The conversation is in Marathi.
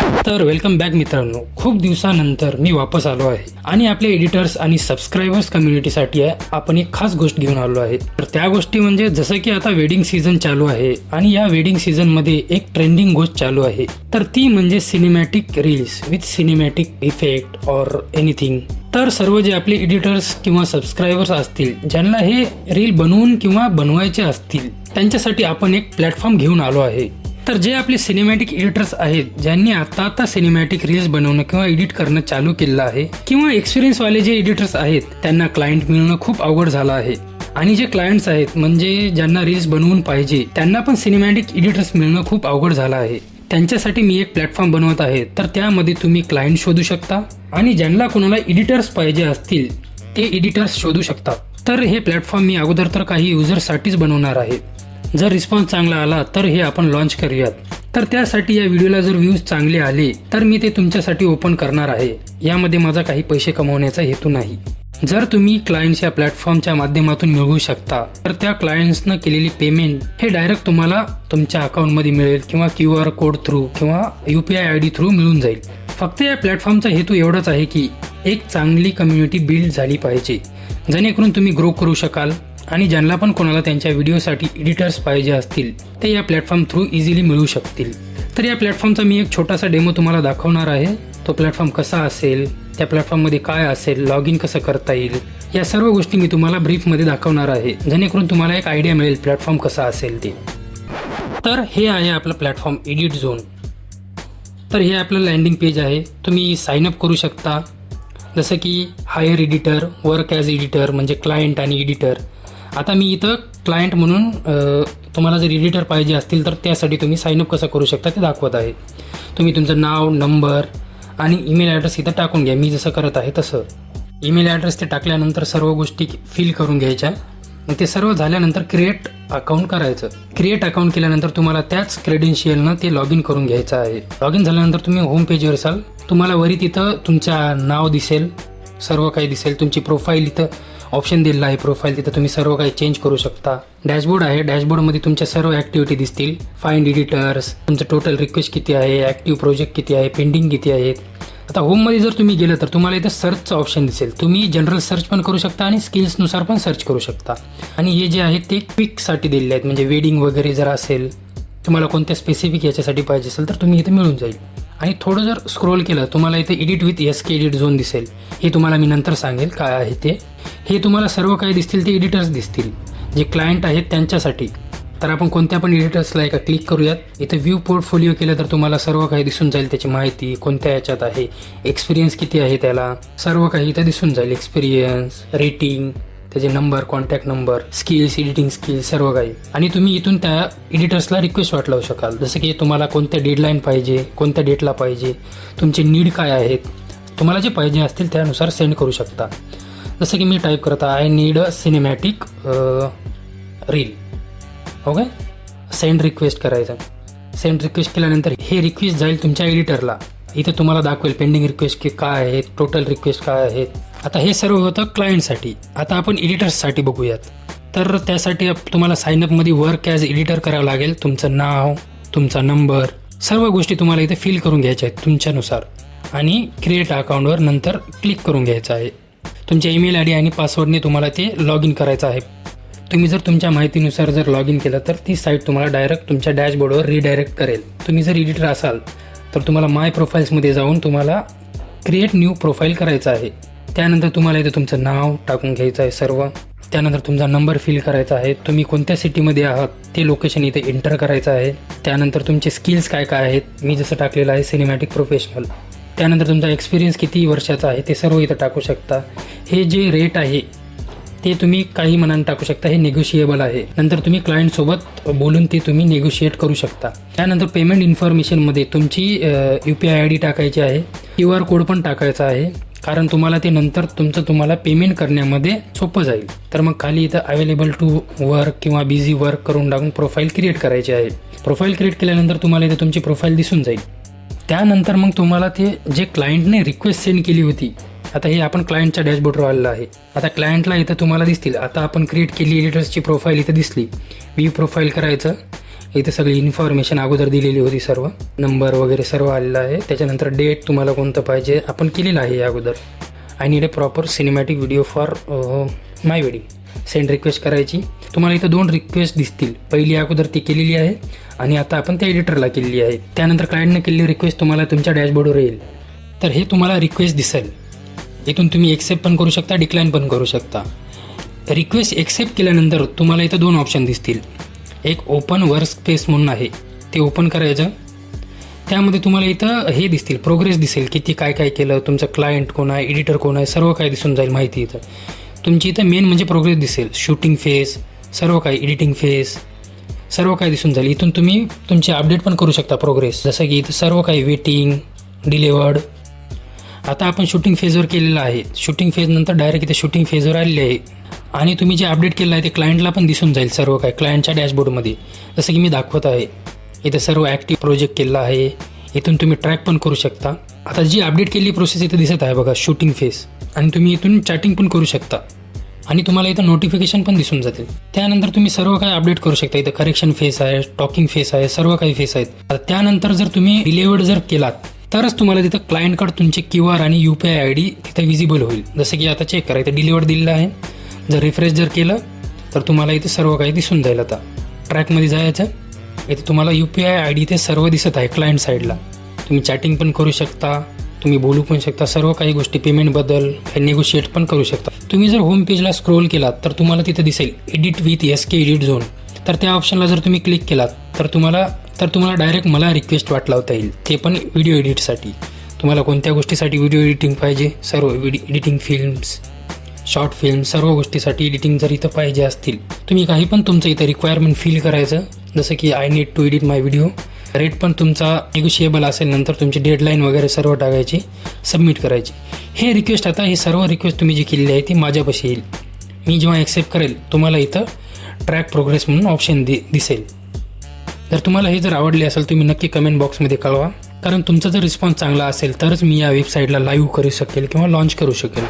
तर वेलकम बॅक मित्रांनो, खूप दिवसानंतर मी वापस आलो आहे आणि आपल्या एडिटर्स आणि सबस्क्रायबर्स कम्युनिटीसाठी आपण एक खास गोष्ट घेऊन आलो आहे. तर त्या गोष्टी म्हणजे जसं की आता वेडिंग सीझन चालू आहे आणि या वेडिंग सीझनमध्ये एक ट्रेंडिंग गोष्ट चालू आहे, तर ती म्हणजे cinematic reels with cinematic effect or anything. तर सर्व जे आपले एडिटर्स किंवा सबस्क्रायबर्स असतील, ज्यांना हे रील बनवून किंवा बनवायचे असतील, त्यांच्यासाठी आपण एक प्लॅटफॉर्म घेऊन आलो आहे. तर जे आपले सिनेमॅटिक एडिटर्स आहेत, ज्यांनी आता सिनेमॅटिक रील्स बनवणं किंवा एडिट करणं चालू केलं आहे, किंवा एक्सपिरियन्सवाले जे एडिटर्स आहेत त्यांना क्लायंट मिळणं खूप अवघड झालं आहे, आणि जे क्लायंट्स आहेत म्हणजे ज्यांना रील्स बनवून पाहिजे त्यांना पण सिनेमॅटिक एडिटर्स मिळणं खूप अवघड झालं आहे, त्यांच्यासाठी मी एक प्लॅटफॉर्म बनवत आहे. तर त्यामध्ये तुम्ही क्लायंट शोधू शकता आणि ज्यांना कोणाला एडिटर्स पाहिजे असतील ते एडिटर्स शोधू शकता. तर हे प्लॅटफॉर्म मी अगोदर तर काही युजर्ससाठीच बनवणार आहे. जर रिस्पॉन्स चांगला आला तर हे आपण लॉन्च करूयात. तर त्यासाठी या व्हिडिओला जर व्ह्यूज चांगले आले तर मी ते तुमच्यासाठी ओपन करणार आहे. यामध्ये माझा काही पैसे कमवण्याचा हेतू नाही. जर तुम्ही क्लायंट्स या प्लॅटफॉर्मच्या माध्यमातून मिळवू शकता तर त्या क्लायंट्सनं केलेली पेमेंट हे डायरेक्ट तुम्हाला तुमच्या अकाउंटमध्ये मिळेल किंवा QR कोड थ्रू किंवा UPI ID थ्रू मिळून जाईल. फक्त या प्लॅटफॉर्मचा हेतू एवढाच आहे की एक चांगली कम्युनिटी बिल्ड झाली पाहिजे, जेणेकरून तुम्ही ग्रो करू शकाल आणि ज्यांना पण कोणाला त्यांच्या व्हिडिओसाठी एडिटर्स पाहिजे असतील ते या प्लॅटफॉर्म थ्रू इझिली मिळू शकतील. तर या प्लॅटफॉर्मचा मी एक छोटासा डेमो तुम्हाला दाखवणार आहे. तो प्लॅटफॉर्म कसा असेल, त्या प्लॅटफॉर्ममध्ये काय असेल, लॉग इन कसं करता येईल, या सर्व गोष्टी मी तुम्हाला ब्रीफमध्ये दाखवणार आहे, जेणेकरून तुम्हाला एक आयडिया मिळेल प्लॅटफॉर्म कसा असेल ते. तर हे आहे आपलं प्लॅटफॉर्म एडिट झोन. तर हे आपलं लँडिंग पेज आहे. तुम्ही साईनअप करू शकता, जसं की hire editor, work as editor म्हणजे क्लायंट आणि एडिटर. आता मी इथं क्लायंट म्हणून तुम्हाला जर एडिटर पाहिजे असतील तर त्यासाठी तुम्ही साईनअप कसं करू शकता ते दाखवत आहे. तुम्ही तुमचं नाव, नंबर आणि ईमेल ॲड्रेस इथं टाकून घ्या. मी जसं करत आहे तसं ईमेल ॲड्रेस ते टाकल्यानंतर सर्व गोष्टी फिल करून घ्यायच्या. मग ते सर्व झाल्यानंतर क्रिएट अकाउंट करायचं. क्रिएट अकाउंट केल्यानंतर तुम्हाला त्याच क्रेडेन्शियलनं ते लॉग इन करून घ्यायचं आहे. लॉग इन झाल्यानंतर तुम्ही होम पेजवर असाल, तुम्हाला वरी तिथं तुमचं नाव दिसेल, सर्व काही दिसेल. तुमची प्रोफाईल इथं ऑप्शन दिलेला आहे, प्रोफाईल, तिथं तुम्ही सर्व काही चेंज करू शकता. डॅशबोर्ड आहे, डॅशबोर्डमध्ये तुमच्या सर्व ॲक्टिव्हिटी दिसतील. फाइंड एडिटर्स, तुमचं टोटल रिक्वेस्ट किती आहे, ॲक्टिव्ह प्रोजेक्ट किती आहे, पेंडिंग किती आहेत. आता होममध्ये जर तुम्ही गेलं तर तुम्हाला इथं सर्चचं ऑप्शन दिसेल. तुम्ही जनरल सर्च पण करू शकता आणि स्किल्सनुसार पण सर्च करू शकता. आणि हे जे आहेत ते क्विकसाठी दिलेले आहेत, म्हणजे वेडिंग वगैरे जर असेल, तुम्हाला कोणत्या स्पेसिफिक याच्यासाठी पाहिजे असेल तर तुम्ही इथे मिळून जाईल. आणि थोडं जर स्क्रोल केलं तुम्हाला इथे edit with SK edit zone दिसेल. हे तुम्हाला मी नंतर सांगेल काय आहे ते. हे तुम्हाला सर्व काही दिसतील ते एडिटर्स दिसतील जे क्लायंट आहेत त्यांच्यासाठी. तर आपण कोणत्या पण एडिटर्सला एका क्लिक करूयात. इथे व्ह्यू पोर्टफोलिओ केलं तर तुम्हाला सर्व काही दिसून जाईल, त्याची माहिती कोणत्या याच्यात आहे, एक्सपिरियन्स किती आहे त्याला, सर्व काही इथं दिसून जाईल. एक्सपिरियन्स, रेटिंग, त्याचे number, contact number, skills, editing skills, सर्व काही. आणि तुम्ही इथून त्या एडिटर्सला रिक्वेस्ट पाठवू शकाल, जसं की तुम्हाला कोणत्या डेडलाईन पाहिजे, कोणत्या डेटला पाहिजे, तुमचे नीड काय आहेत, तुम्हाला जे पाहिजे असतील त्यानुसार सेंड करू शकता. जसं की मी टाईप करत आहे, I need a cinematic reel. Okay, send request करायचं. सेंड रिक्वेस्ट केल्यानंतर हे रिक्वेस्ट जाईल तुमच्या एडिटरला. इथे तुम्हाला दाखवेल पेंडिंग रिक्वेस्ट की काय आहेत, टोटल रिक्वेस्ट काय आहेत. आता हे सर्व होतं क्लायंटसाठी. आता आपण एडिटर्ससाठी बघूयात. तर त्यासाठी तुम्हाला साईनअपमध्ये वर्क ॲज एडिटर करावं लागेल. तुमचं नाव, तुमचा नंबर, सर्व गोष्टी तुम्हाला इथे फिल करून घ्यायच्या आहेत तुमच्यानुसार आणि क्रिएट अकाउंटवर नंतर क्लिक करून घ्यायचं आहे. तुमच्या ईमेल ID आणि पासवर्डने तुम्हाला ते लॉग इन करायचं आहे. तुम्ही जर तुमच्या माहितीनुसार जर लॉग इन केलं तर ती साईट तुम्हाला डायरेक्ट तुमच्या डॅशबोर्डवर रिडायरेक्ट करेल. तुम्ही जर एडिटर असाल तर तुम्हाला माय प्रोफाईल्समध्ये जाऊन तुम्हाला क्रिएट न्यू प्रोफाईल करायचं आहे. त्यानंतर तुम्हाला इथे तुमचं नाव टाकून घ्यायचं आहे सर्व. त्यानंतर तुमचा नंबर फिल करायचा आहे. तुम्ही कोणत्या सिटीमध्ये आहात ते लोकेशन इथे एंटर करायचं आहे. त्यानंतर तुमचे स्किल्स काय काय आहेत, मी जसं टाकलेलं आहे सिनेमॅटिक प्रोफेशनल. त्यानंतर तुमचा एक्सपिरियन्स किती वर्षाचा आहे ते सर्व इथं टाकू शकता. हे जे रेट आहे ते तुम्ही काही मनाने टाकू शकता, हे निगोशिएबल आहे. नंतर तुम्ही क्लायंटसोबत बोलून ते तुम्ही निगोशिएट करू शकता. त्यानंतर पेमेंट इन्फॉर्मेशनमध्ये तुमची UPI ID टाकायची आहे, QR कोड पण टाकायचा आहे, कारण तुम्हाला ते नंतर तुम्हाला पेमेंट करण्यामध्ये सोपं जाईल. तर मग खाली इथं अवेलेबल टू वर्क किंवा बिझी वर्क करून टाकून प्रोफाईल क्रिएट करायची आहे. प्रोफाईल क्रिएट केल्यानंतर तुम्हाला इथे तुमची प्रोफाईल दिसून जाईल. त्यानंतर मग तुम्हाला ते जे क्लायंटने रिक्वेस्ट सेंड केली होती, आता हे आपण क्लायंटच्या डॅशबोर्डवर आलेलं आहे. आता क्लायंटला इथं तुम्हाला दिसतील. आता आपण क्रिएट केली एडिटर्सची प्रोफाईल इथं दिसली. व्ह्यू प्रोफाईल करायचं. इथे सगळी इन्फॉर्मेशन अगोदर दिलेली होती, सर्व नंबर वगैरे सर्व आलेलं आहे. त्याच्यानंतर डेट तुम्हाला कोणतं पाहिजे आपण केलेलं आहे अगोदर. I need a proper cinematic video for my wedding. Send request करायची. तुम्हाला इथं 2 रिक्वेस्ट दिसतील. पहिली अगोदर ती केलेली आहे आणि आता आपण त्या एडिटरला केलेली आहे. त्यानंतर क्लायंटने केलेली रिक्वेस्ट तुम्हाला तुमच्या डॅशबोर्डवर येईल. तर हे तुम्हाला रिक्वेस्ट दिसेल. इथून तुम्ही एक्सेप्ट पण करू शकता, डिक्लाईन पण करू शकता. रिक्वेस्ट एक्सेप्ट केल्यानंतर तुम्हाला इथं 2 ऑप्शन दिसतील. एक ओपन वर्क स्पेस म्हणून आहे, ते ओपन करायचं. त्यामध्ये तुम्हाला इथं हे दिसतील, प्रोग्रेस दिसेल, किती काय काय केलं, तुमचं क्लायंट कोण आहे, एडिटर कोण आहे, सर्व काय दिसून जाईल माहिती. इथं तुमची इथं मेन म्हणजे प्रोग्रेस दिसेल, शूटिंग फेज, सर्व काही एडिटिंग फेज, सर्व काही दिसून जाईल. इथून तुम्ही तुमचे अपडेट पण करू शकता प्रोग्रेस, जसं की इथं सर्व काही वेटिंग, डिलिवर्ड. आता आपण शूटिंग फेजवर केलेलं आहे. शूटिंग फेजनंतर डायरेक्ट इथे शूटिंग फेजवर आलेले आहे आणि तुम्ही जे अपडेट केलं आहे ते क्लायंटला पण दिसून जाईल सर्व काही क्लायंटच्या डॅशबोर्डमध्ये, जसं की मी दाखवत आहे. इथे सर्व ॲक्टिव्ह प्रोजेक्ट केलेला आहे. इथून तुम्ही ट्रॅक पण करू शकता. आता जी अपडेट केलेली प्रोसेस इथे दिसत आहे बघा, शूटिंग फेज, आणि तुम्ही इथून चॅटिंग पण करू शकता आणि तुम्हाला इथं नोटिफिकेशन पण दिसून जातील. त्यानंतर तुम्ही सर्व काही अपडेट करू शकता. इथं करेक्शन फेस आहे, टॉकिंग फेस आहे, सर्व काही फेस आहेत. आता त्यानंतर जर तुम्ही डिलिव्हर्ड जर केलात तरच तुम्हाला तिथं क्लायंटकडे तुमचे QR आणि UPI ID तिथं विजिबल होईल. जसं की आता चेक करा, इथं डिलिव्हर्ड दिलेलं आहे. जर रिफ्रेश जर केलं तर तुम्हाला इथे सर्व काही दिसून जाईल. आता ट्रॅकमध्ये जायचं, इथे तुम्हाला UPI ID इथे सर्व दिसत आहे क्लायंट साईडला. तुम्ही चॅटिंग पण करू शकता, तुम्ही बोलू पण शकता, सर्व काही गोष्टी पेमेंटबद्दल निगोशिएट पण करू शकता. तुम्ही जर होम पेजला स्क्रोल केलात तर तुम्हाला तिथे दिसेल edit with SK edit zone. तर त्या ऑप्शनला जर तुम्ही क्लिक केलात तर तुम्हाला डायरेक्ट मला रिक्वेस्ट लावता येईल, ते पण व्हिडिओ एडिटसाठी. तुम्हाला कोणत्या गोष्टीसाठी व्हिडिओ एडिटिंग पाहिजे, सर्व एडिटिंग फिल्म्स, शॉर्ट फिल्म, सर्व गोष्टीसाठी एडिटिंग जर इथं पाहिजे असतील, तुम्ही काही पण तुमचं इथं रिक्वायरमेंट फिल करायचं. जसं की I need to edit my video. Rate पण तुमचा निगोशिएबल असेल, नंतर तुमची डेडलाईन वगैरे सर्व टाकायची, सबमिट करायची. हे रिक्वेस्ट, आता हे सर्व रिक्वेस्ट तुम्ही जी केलेली आहे ती माझ्यापाशी येईल. मी जेव्हा ॲक्सेप्ट करेल तुम्हाला इथं ट्रॅक प्रोग्रेस म्हणून ऑप्शन दिसेल. जर तुम्हाला हे जर आवडले असेल तुम्ही नक्की कमेंट बॉक्समध्ये कळवा, कारण तुमचा जर रिस्पॉन्स चांगला असेल तरच मी या वेबसाईटला लाईव्ह करू शकेल किंवा लॉन्च करू शकेल.